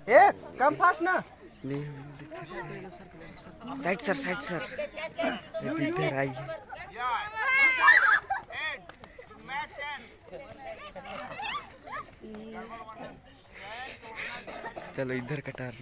ए come fast ना side sir इधर आइए चलो इधर कटार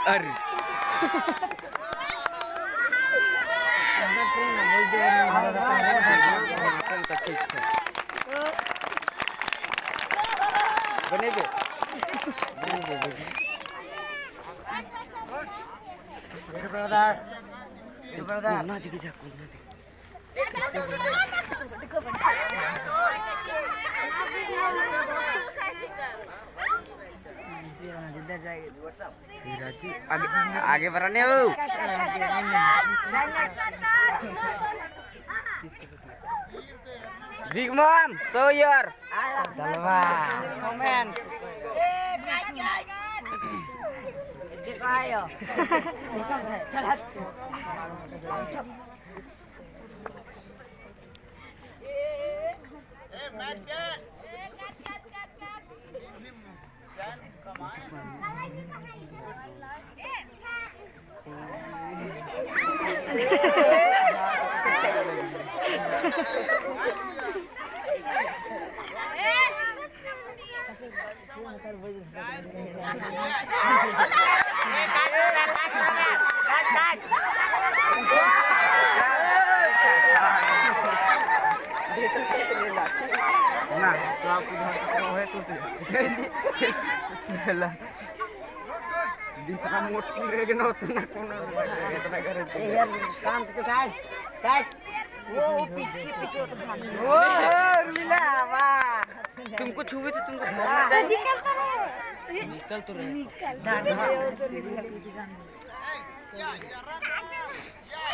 अरे बनेगे ब्रदर ना जगी जा राजी आगे बढ़ाने हो big mom show your moment देखो आयो चल ना तो आप है सोते दिखा मोटी रहेगी ना उतना इतना करे यार काम तो काट वो पीछे ओ मिला वाह तुमको छुए तो तुमको धरना चाहिए निकल तो रहे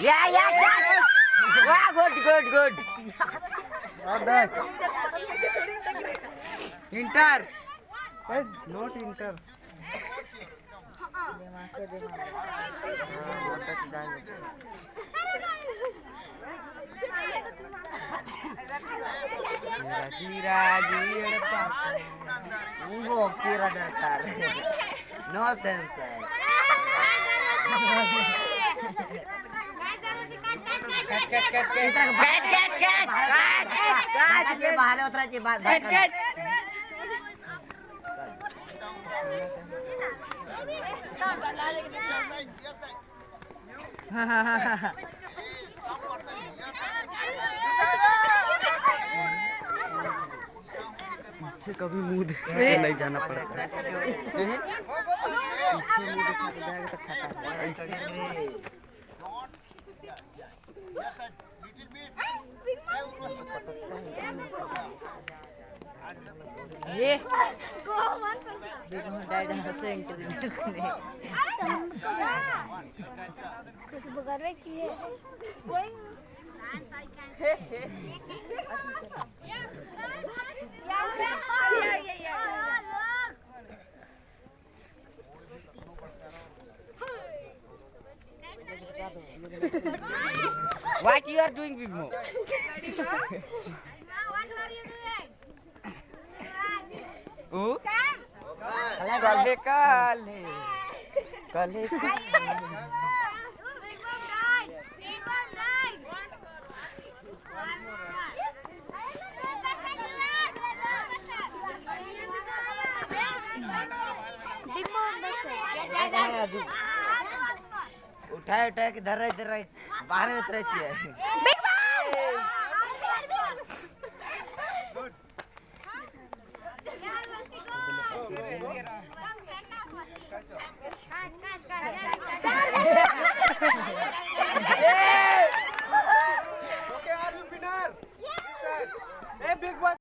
या वाह good inter not inter no sense बाहर उतरायची पीछे कभी मुंह देखने नहीं जाना पड़ता पीछे मुंह देखने जाएगा तो खाता ये देखो डैड हंसे इंटरव्यू कुछ बगैर किए What you are doing, Big Mo? What are you doing? Who? Kale. उठाए के धर रहे बाहर उतरे